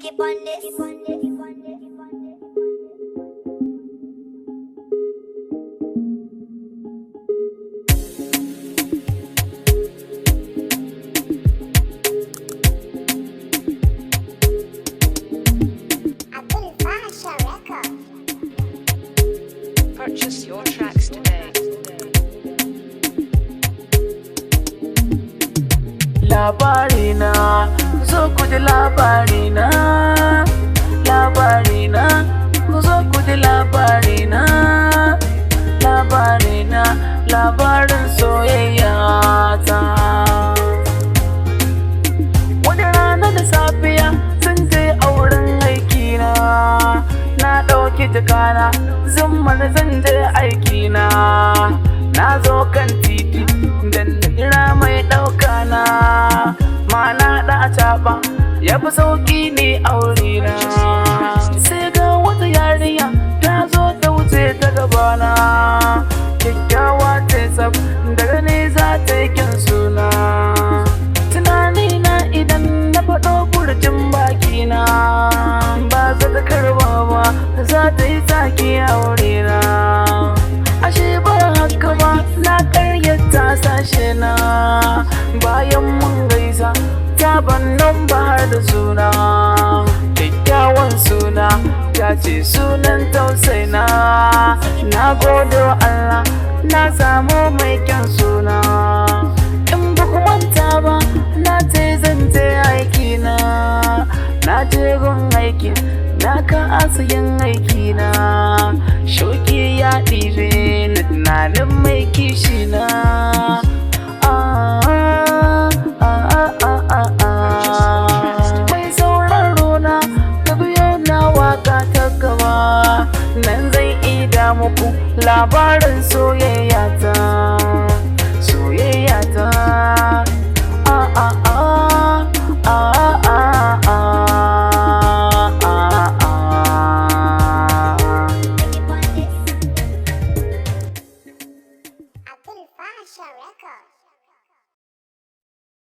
keep on this. Purchase your tracks today. Labarina, zo ku ji labarina, labarina, zo ku ji labarina, labarina, labarin soyayya ta. Wani rana da safiya sun je auren aikina, na ɗauki jakana, zummar zan je aikina, na zo kan titi dan jira mai ɗauka na, mana da caɓa ya fi sauƙi ne aurena. Sai ga wata yarinya ta zo ta wuce ta gabana, kyakkyawa ta tsaf daga ne za ta yi kyan suna. Tunani na idan na faɗo furcin bakina, ba za ta karba ba, za ta yi sake aurena. Ashe ba haka ba, na karyata sashe na, bayan mun gaisa ta ban ba har da suna. Kyakkyawan suna ta ce sunan tausaina, na gode wa Allah na samu mai kyan suna. In ba ku manta ba, na ce zan je aikina, na je gun aiki na ka yin aikina. Shauki ya ɗibe na tunanin mai kishi na. Mai sauraro na ka biyo na waka ta gaba, nan zan ida muku labarin soyayya ta.